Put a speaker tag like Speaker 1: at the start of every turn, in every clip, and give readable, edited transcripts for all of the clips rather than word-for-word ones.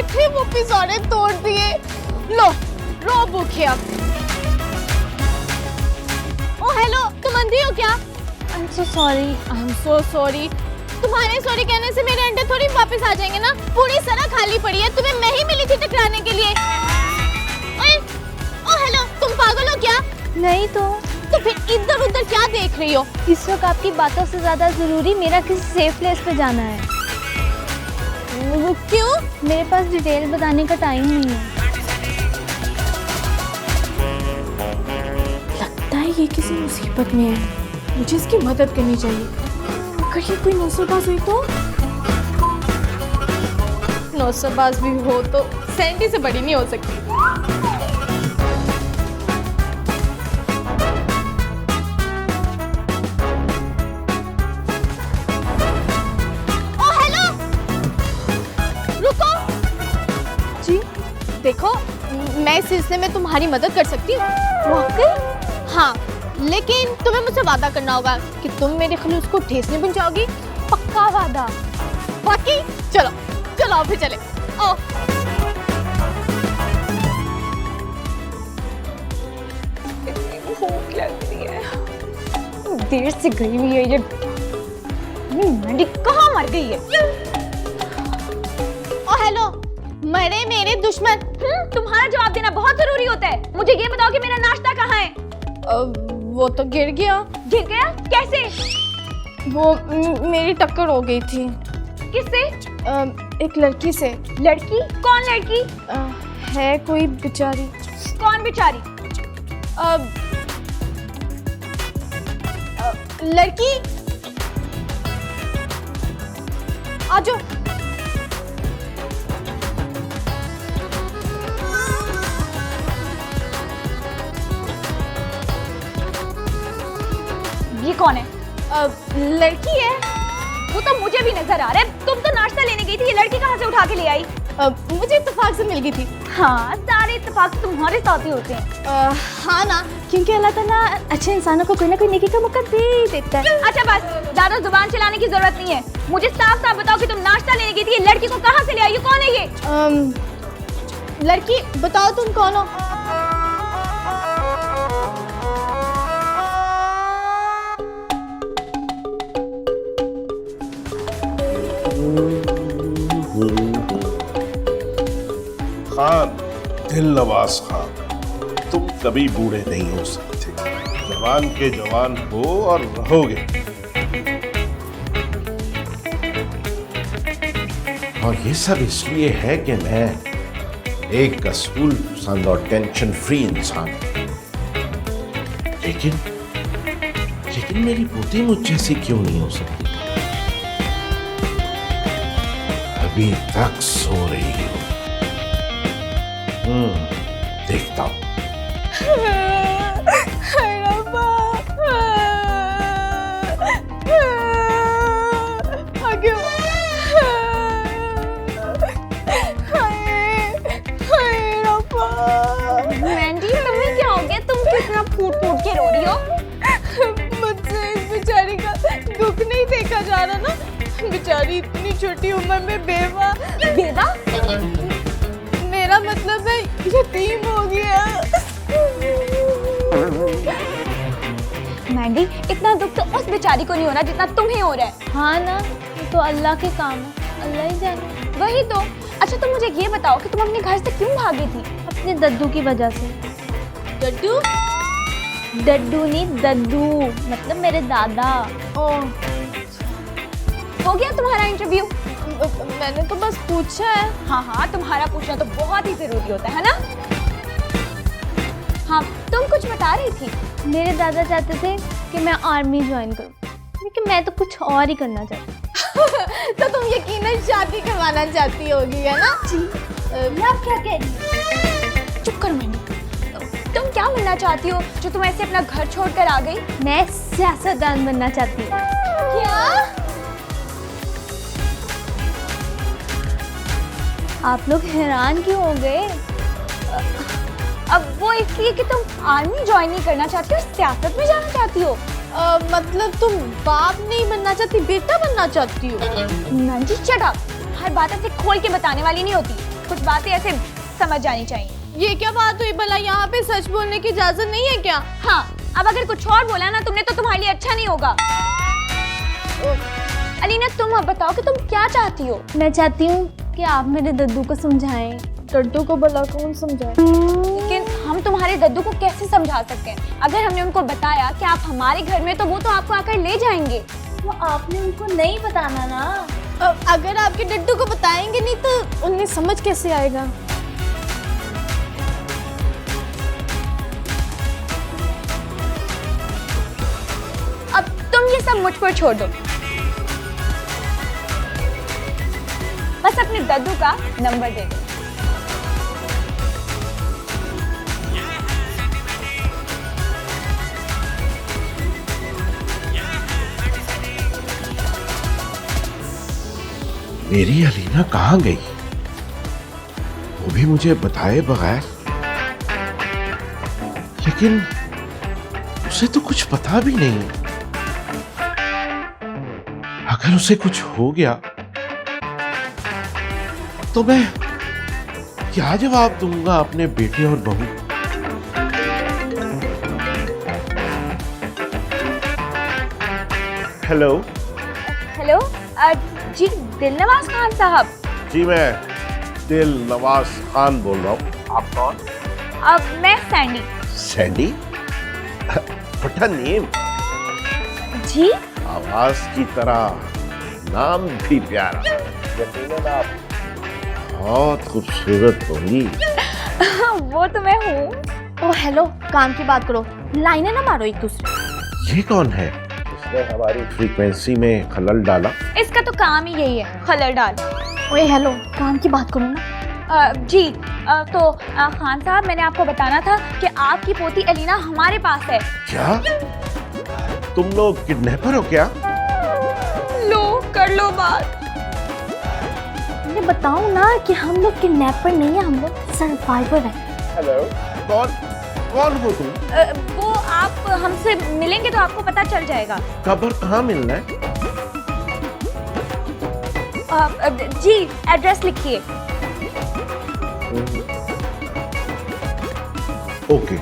Speaker 1: थे वो भी सारे तोड़ दिए। लो रो भूखे अब। ओ हेलो, तुम अंधी हो क्या?
Speaker 2: I am so sorry.
Speaker 1: I am so sorry. तुम्हारे सॉरी कहने से मेरे अंडे थोड़ी वापस आ जाएंगे ना। पूरी सड़क खाली पड़ी है, तुम्हें मैं ही मिली थी टकराने के लिए। ओए, ओ हेलो, तुम पागल हो क्या?
Speaker 2: नहीं तो
Speaker 1: फिर इधर उधर क्या देख रही हो?
Speaker 2: इस वक्त आपकी बातों से ज्यादा जरूरी मेरा किसी सेफ प्लेस पे जाना है।
Speaker 1: क्यों?
Speaker 2: मेरे पास डिटेल बताने का टाइम नहीं है।
Speaker 1: लगता है ये किसी मुसीबत में है, मुझे इसकी मदद करनी चाहिए। अगर ये कोई नौसरबाज हुई तो? नौसरबाज भी हो तो सैंडी से बड़ी नहीं हो सकती। ओ हेलो, रुको।
Speaker 2: जी
Speaker 1: देखो, मैं इस सिलसिले में तुम्हारी मदद कर सकती हूँ।
Speaker 2: वाकई?
Speaker 1: हाँ, लेकिन तुम्हें मुझसे वादा करना होगा कि तुम मेरे खलूस को ठेस नहीं पहुंचाओगी।
Speaker 2: पक्का वादा।
Speaker 1: बाकी चलो चलो आओ फिर चले। आओ। भूख लग रही है, देर से गई हुई है ये मंडी, कहाँ मर गई है? ओ हेलो, मरे मेरे दुश्मन।
Speaker 2: तुम्हारा जवाब देना बहुत जरूरी होता है। मुझे ये बताओ कि मेरा नाश्ता कहाँ है?
Speaker 1: वो तो गिर गया।
Speaker 2: गिर गया? कैसे?
Speaker 1: वो मेरी टक्कर हो गई थी।
Speaker 2: किससे?
Speaker 1: एक लड़की से।
Speaker 2: लड़की? कौन लड़की?
Speaker 1: है कोई बेचारी।
Speaker 2: कौन बेचारी?
Speaker 1: लड़की, आजो।
Speaker 2: ये कौन है?
Speaker 1: लड़की है।
Speaker 2: वो तो मुझे भी नजर आ रहा है। तुम तो नाश्ता लेने गई थी, ये लड़की कहाँ से उठा के ले आई?
Speaker 1: मुझे इत्तेफाक से मिल गई थी।
Speaker 2: हाँ, सारे इत्तेफाक तुम्हारे साथ ही होते हैं।
Speaker 1: हाँ ना, क्योंकि अल्लाह ताला अच्छे इंसानों को कोई ना कोई नेकी का मौका दे ही देता है।
Speaker 2: अच्छा बस, ज्यादा जुबान चलाने की जरूरत नहीं है। मुझे साफ साफ बताओ कि तुम नाश्ता लेने गई थी, ये लड़की को कहाँ से ले आई? ये कौन है ये?
Speaker 1: लड़की बताओ तुम कौन हो?
Speaker 3: खान, दिल नवाज खान, तुम कभी बूढ़े नहीं हो सकते। जवान के जवान हो और रहोगे। और ये सब इसलिए है कि मैं एक असूल पसंद और टेंशन फ्री इंसान हूं। लेकिन मेरी पोती मुझ जैसी क्यों नहीं हो सकती? अभी तक सो रही हो। देखता हूं।
Speaker 2: मैंडी, तुम्हें क्या हो गया? तुम कितना फूट फूट के रो रही हो?
Speaker 1: मुझसे इस बेचारी का दुख नहीं देखा जा रहा ना। बेचारी इतनी छोटी उम्र में बेवा।
Speaker 2: बेवा?
Speaker 1: मेरा मतलब है यतीम हो गया।
Speaker 2: मैंडी, इतना दुख तो उस बेचारी को नहीं हो रहा जितना तुम्हें हो रहा है।
Speaker 1: हाँ ना, ये तो अल्लाह के काम है, अल्लाह ही जाने।
Speaker 2: वही तो। अच्छा तुम मुझे ये बताओ कि तुम अपने घर से क्यों भागी थी?
Speaker 1: अपने दद्दू की वजह से।
Speaker 2: दद्दू?
Speaker 1: दद्दू नहीं, दद्दू मतलब मेरे दादा।
Speaker 2: हो गया तुम्हारा इंटरव्यू?
Speaker 1: मैंने तो बस पूछा है।
Speaker 2: हाँ हाँ, तुम्हारा पूछना तो बहुत ही जरूरी होता है ना? हाँ, तुम कुछ बता रही थी।
Speaker 1: मेरे दादा चाहते थे कि मैं आर्मी ज्वाइन करूं, लेकिन मैं तो कुछ और ही करना चाहती। तो तुम यकीनन शादी करवाना चाहती होगी, है ना?
Speaker 2: जी। आप क्या कह रही हो? चुप कर मैंडी। तुम क्या बनना चाहती हो जो तुम ऐसे अपना घर छोड़कर आ गई?
Speaker 1: मैं सियासतदान बनना चाहती हूँ।
Speaker 2: क्या?
Speaker 1: आप लोग हैरान क्यों हो गए?
Speaker 2: अब वो इसलिए कि तुम आर्मी ज्वाइन नहीं करना चाहती हो, सियासत में जाना चाहती हो।
Speaker 1: मतलब तुम बाप नहीं बनना चाहती, बेटा बनना चाहती हो?
Speaker 2: नंजी शट अप। हर बात ऐसे खोल के बताने वाली नहीं होती। कुछ बातें ऐसे समझ जानी चाहिए।
Speaker 1: ये क्या बात हुई भला? यहाँ पे सच बोलने की इजाजत नहीं है क्या?
Speaker 2: हाँ, अब अगर कुछ और बोला ना तुमने तो तुम्हारे लिए अच्छा नहीं होगा। अलीना, तुम अब बताओ कि तुम क्या चाहती हो?
Speaker 1: मैं चाहती हूँ कि आप मेरे दद्दू को समझाएं। दद्दू को भला कौन समझाए?
Speaker 2: लेकिन हम तुम्हारे दद्दू को कैसे समझा सकते हैं? अगर हमने उनको बताया कि आप हमारे घर में, तो वो तो आपको आकर ले जाएंगे।
Speaker 1: तो आपने उनको नहीं बताना ना। अगर आपके डड्डू को बताएंगे नहीं तो उन्हें समझ कैसे आएगा?
Speaker 2: अब तुम ये सब मुझ पर छोड़ दो, बस अपने दद्दू का नंबर दे दो।
Speaker 3: मेरी अलीना कहाँ गई? वो भी मुझे बताए बगैर। लेकिन उसे तो कुछ पता भी नहीं। अगर उसे कुछ हो गया तो मैं क्या जवाब दूंगा अपने बेटे और बहू? हेलो।
Speaker 2: हेलो, जी दिलनवाज खान साहब।
Speaker 3: जी मैं दिल नवाज खान बोल रहा हूँ। आप कौन?
Speaker 2: अब मैं Sandy.
Speaker 3: Sandy? What a name.
Speaker 2: जी
Speaker 3: आवाज की तरह नाम भी प्यारा। यकीनन आप बहुत खूबसूरत होंगी।
Speaker 2: वो तो मैं हूँ।
Speaker 1: ओ हेलो, काम की बात करो, लाइनें ना मारो एक दूसरे।
Speaker 3: ये कौन है? इसने हमारी फ्रीक्वेंसी में खलल डाला।
Speaker 2: इसका तो काम ही यही है, खलल डाल।
Speaker 1: ओए हेलो, काम की बात करो ना।
Speaker 2: जी तो खान साहब, मैंने आपको बताना था कि आपकी पोती अलीना हमारे पास है।
Speaker 3: क्या? तुम लोग किडनैपर हो क्या?
Speaker 2: लो कर लो बात।
Speaker 1: मैं बताऊं ना कि हम लोग किडनैपर नहीं है, हम लोग सर्वाइवर हैं।
Speaker 3: हेलो, कौन कौन हो तुम?
Speaker 2: वो आप हमसे मिलेंगे तो आपको पता चल जाएगा।
Speaker 3: कब और कहाँ मिलना है?
Speaker 2: जी एड्रेस लिखिए।
Speaker 3: ओके।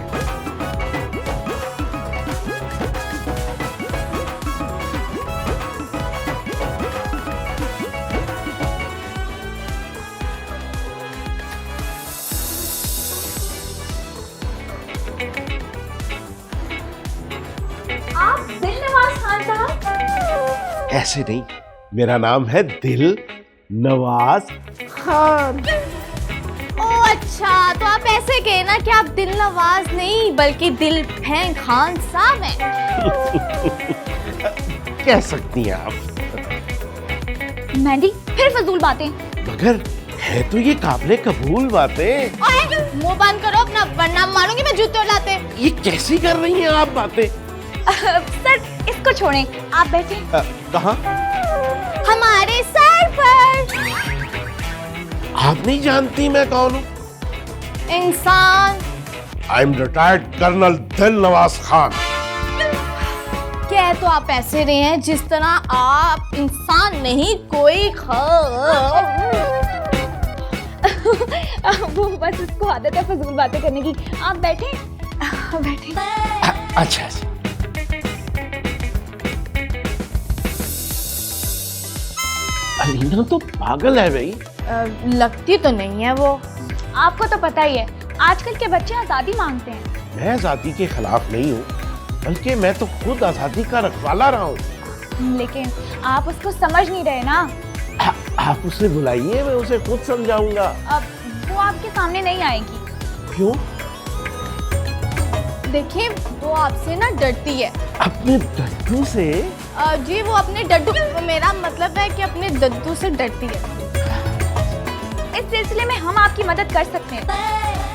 Speaker 2: आप दिलनवाज खान साहब?
Speaker 3: ऐसे नहीं, मेरा नाम है दिल नवाज खान।
Speaker 1: ओ अच्छा, तो आप ऐसे कहे ना कि आप दिल नवाज नहीं बल्कि दिल फैंग खान साहब हैं।
Speaker 3: कह सकती हैं आप।
Speaker 2: मैंडी, फिर फजूल बातें।
Speaker 3: मगर है तो ये काबिले कबूल बातें।
Speaker 1: ओए, मुंह बंद करो अपना, वरना मारूंगी मैं जूते उड़ाते।
Speaker 3: ये कैसी कर रही हैं आप बातें?
Speaker 2: सर इसको छोड़ें, आप बैठे।
Speaker 3: कहाँ?
Speaker 1: हमारे सर पर।
Speaker 3: आप नहीं जानती मैं कौन हूँ?
Speaker 1: इंसान।
Speaker 3: आई एम रिटायर्ड कर्नल दिल नवाज खान।
Speaker 1: कह तो आप ऐसे रहे हैं जिस तरह आप इंसान नहीं कोई
Speaker 2: वो बस इसको आदत है फजूल बातें करने की। आप बैठे बैठे।
Speaker 3: अच्छा। अलीना तो पागल है भाई।
Speaker 1: लगती तो नहीं है वो।
Speaker 2: आपको तो पता ही है, आजकल के बच्चे आजादी मांगते हैं।
Speaker 3: मैं आजादी के खिलाफ नहीं हूँ, बल्कि मैं तो खुद आजादी का रखवाला रहा हूँ।
Speaker 2: लेकिन आप उसको समझ नहीं रहे ना।
Speaker 3: आप उसे बुलाइए, मैं उसे खुद समझाऊंगा।
Speaker 2: अब वो आपके सामने नहीं आएगी।
Speaker 3: क्यों?
Speaker 1: देखिए, वो आपसे ना डरती है।
Speaker 3: अपने डड्डू से?
Speaker 1: जी वो अपने डड्डू, मेरा मतलब है कि अपने दद्दू से डरती है।
Speaker 2: इस सिलसिले में हम आपकी मदद कर सकते हैं।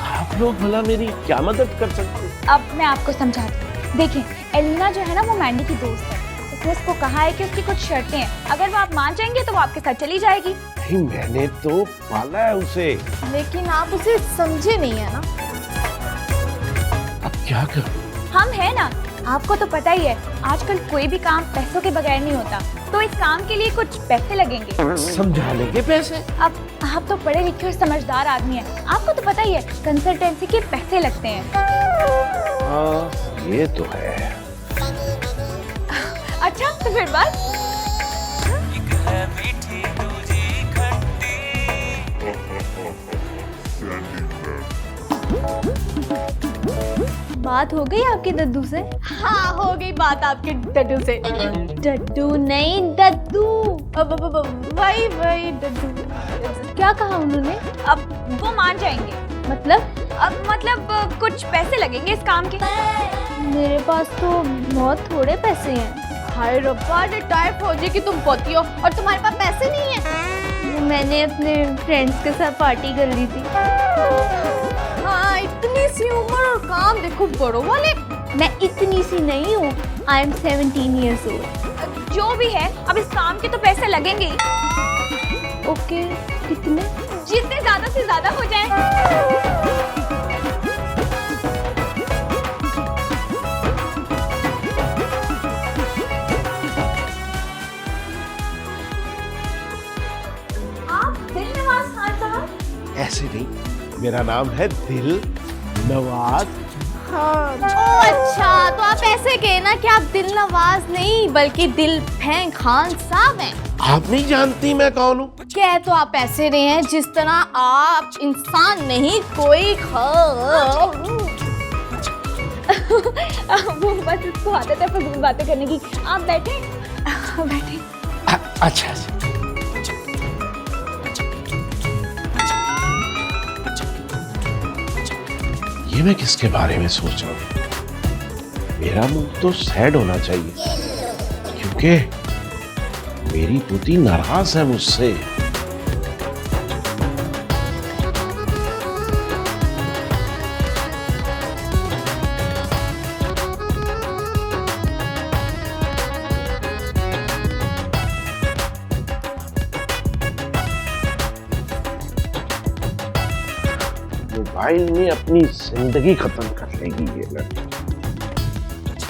Speaker 3: आप लोग भला मेरी क्या मदद कर सकते हैं?
Speaker 2: अब मैं आपको समझाती हूँ। देखिए, एलिना जो है ना, वो मैंडी की दोस्त है। उसने उसको कहा है कि उसकी कुछ शर्तें हैं, अगर वो आप मान जाएंगे तो वो आपके साथ चली जाएगी।
Speaker 3: नहीं, मैंने तो पाला है उसे।
Speaker 1: लेकिन आप उसे समझे नहीं है ना।
Speaker 3: अब क्या करूं?
Speaker 2: हम है ना, आपको तो पता ही है आजकल कोई भी काम पैसों के बगैर नहीं होता, तो इस काम के लिए कुछ पैसे लगेंगे।
Speaker 3: समझा लेंगे पैसे।
Speaker 2: अब आप तो पढ़े लिखे और समझदार आदमी हैं, आपको तो पता ही है कंसल्टेंसी के पैसे लगते हैं।
Speaker 3: हाँ ये तो है।
Speaker 2: अच्छा तो फिर बात
Speaker 1: बात हो गई आपके दद्दू से? हाँ हो गई बात आपके डड्डू से। डड्डू नहीं दद्दू, वही वही डड्डू। क्या कहा उन्होंने?
Speaker 2: अब वो मान जाएंगे। मतलब कुछ पैसे लगेंगे इस काम के।
Speaker 1: मेरे पास तो बहुत थोड़े पैसे हैं। हाय रब्बा, रिटायर फौजी की तुम पोती हो और तुम्हारे पास पैसे नहीं है। मैंने अपने फ्रेंड्स के साथ पार्टी कर ली थी। हाँ इतनी सी उम्र और काम देखो बड़ों वाले। मैं इतनी सी नहीं हूँ, आई एम 17 years old।
Speaker 2: जो भी है अब इस काम के तो पैसे लगेंगे ही।
Speaker 1: ओके कितने?
Speaker 2: जितने ज्यादा से ज्यादा हो जाए।
Speaker 3: ऐसे नहीं, मेरा नाम है दिल नवाज खान।
Speaker 1: ओ अच्छा, तो आप ऐसे कहे ना कि आप दिल नवाज नहीं बल्कि दिल फैंग खान साहब हैं।
Speaker 3: आप नहीं जानती मैं कौन हूँ?
Speaker 1: कह तो आप ऐसे रहे हैं जिस तरह आप इंसान नहीं कोई
Speaker 2: वो बस इसको आदत है फजूल बातें करने की। आप बैठे बैठे।
Speaker 3: अच्छा। ये मैं किसके बारे में सोच रहा हूँ? मेरा मूड तो सैड होना चाहिए क्योंकि मेरी पोती नाराज है मुझसे। मोबाइल ने अपनी जिंदगी खत्म कर लेगी ये लड़की।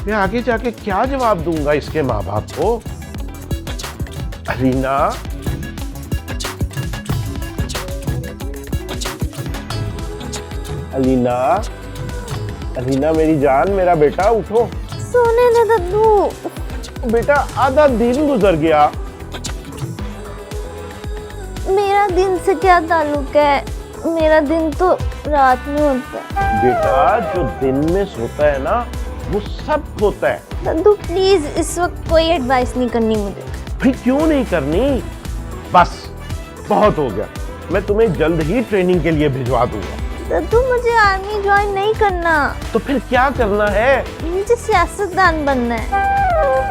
Speaker 3: मैं आगे जाके क्या जवाब दूंगा इसके माँ बाप को? अलीना, अलीना, अलीना मेरी जान, मेरा बेटा उठो।
Speaker 1: सोने दे दद्दू।
Speaker 3: बेटा आधा दिन गुजर गया।
Speaker 1: मेरा दिन से क्या ताल्लुक है? मेरा दिन तो रात में होता है।
Speaker 3: बेटा जो दिन में सोता है ना वो सब होता है।
Speaker 1: दद्दू प्लीज इस वक्त कोई एडवाइस नहीं करनी मुझे।
Speaker 3: भाई क्यों नहीं करनी? बस बहुत हो गया, मैं तुम्हें जल्द ही ट्रेनिंग के लिए भिजवा दूंगा।
Speaker 1: दद्दू मुझे आर्मी ज्वाइन नहीं करना।
Speaker 3: तो फिर क्या करना है?
Speaker 1: मुझे सियासतदान बनना है।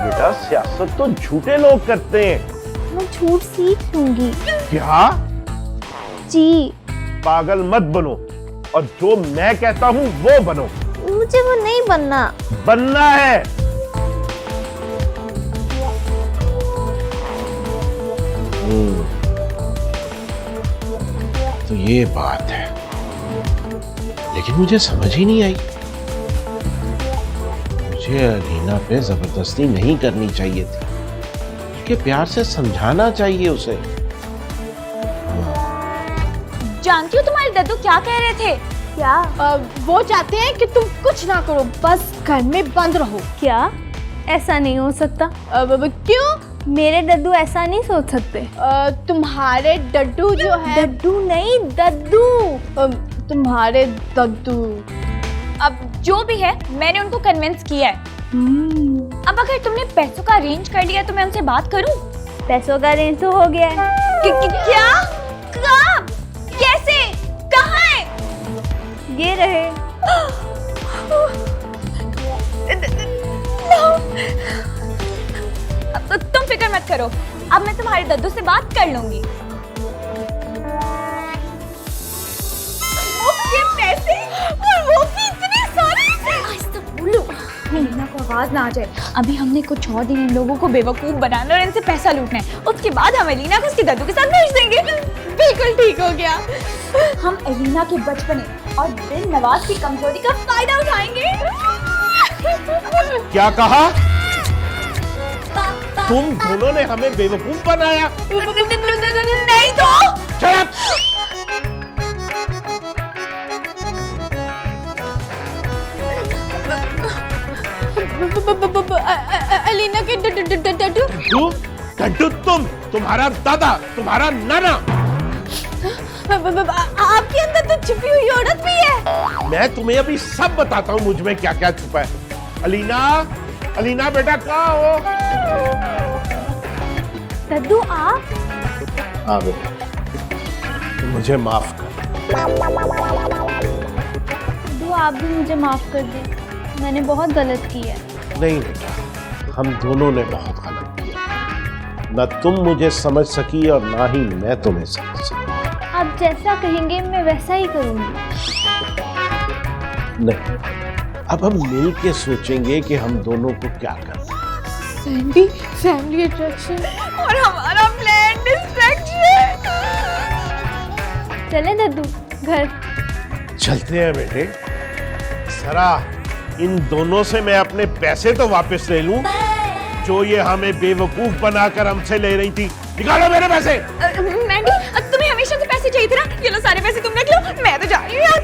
Speaker 3: बेटा सियासत तो झूठे लोग करते हैं।
Speaker 1: मैं झूठ सीख लूंगी।
Speaker 3: क्या?
Speaker 1: जी।
Speaker 3: पागल मत बनो और जो मैं कहता हूँ वो बनो।
Speaker 1: मुझे वो नहीं बनना।
Speaker 3: बनना है। तो ये बात है, लेकिन मुझे समझ ही नहीं आई। मुझे अलीना पे जबरदस्ती नहीं करनी चाहिए थी, उसके प्यार से समझाना चाहिए उसे।
Speaker 2: जानती हो तुम्हारे दद्दू क्या कह रहे थे?
Speaker 1: क्या? वो चाहते हैं कि तुम कुछ ना करो, बस घर में बंद रहो। क्या? ऐसा नहीं हो सकता। क्यों? मेरे डड्डू ऐसा नहीं सोच सकते। तुम्हारे डड्डू जो है। डड्डू नहीं दद्दू। तुम्हारे दद्दू।
Speaker 2: अब जो भी है मैंने उनको कन्विंस किया है। अब अगर तुमने पैसों का अरेंज कर लिया तो मैं उनसे बात करूं?
Speaker 1: पैसों का अरेंज तो हो गया है।
Speaker 2: क्या? कब? कैसे? कहाँ है?
Speaker 1: ये रहे।
Speaker 2: अब तुम फिक्र मत करो, अब मैं तुम्हारे दद्दू से बात कर लूंगी। ये पैसे और वो भी इतने सारे। आज तो बोलो मीना को आवाज ना आ जाए। अभी हमने कुछ और दिन इन लोगों को बेवकूफ बनाना और इनसे पैसा लूटना है, उसके बाद हम एलिना को उसके दद्दू के साथ भेज देंगे।
Speaker 1: बिल्कुल ठीक हो गया।
Speaker 2: हम एलिना के बचपने और दिल नवाज की कमजोरी का फायदा उठाएंगे।
Speaker 3: क्या कहा? तुम दोनों ने हमें बेवकूफ बनाया?
Speaker 2: नहीं तो
Speaker 3: Shut up!
Speaker 1: अलीना के डड्डू
Speaker 3: डड्डू तुम्हारा दादा, तुम्हारा नाना।
Speaker 1: आपके अंदर तो छुपी हुई औरत भी है।
Speaker 3: मैं तुम्हें अभी सब बताता हूँ मुझ में क्या क्या छुपा है। अलीना, अलीना बेटा कहाँ हो?
Speaker 1: दद्दू आप?
Speaker 3: हाँ बेटा, तो मुझे माफ कर।
Speaker 1: दद्दू आप भी मुझे माफ कर दे, मैंने बहुत गलत किया है।
Speaker 3: नहीं बेटा, हम दोनों ने बहुत गलत किया। न तुम मुझे समझ सकी और ना ही मैं तुम्हें समझ सकी।
Speaker 1: आप जैसा कहेंगे मैं वैसा ही करूंगी।
Speaker 3: नहीं, अब हम मिल के सोचेंगे कि हम दोनों को क्या करना है।
Speaker 1: सैंडी, फैमिली अट्रैक्शन
Speaker 2: और हमारा प्लान डिस्ट्रैक्शन।
Speaker 1: चले दद्दू घर।
Speaker 3: चलते हैं बेटे। सरा, इन दोनों से मैं अपने पैसे तो वापस ले लूं जो ये हमें बेवकूफ बनाकर हमसे ले रही थी। निकालो मेरे पैसे।
Speaker 2: मैंडी, तुम्हें हमेशा से पैसे चाहिए थे ना, ये लो सारे पैसे तुम रख लो, मैं तो जा रही हूँ यहाँ से।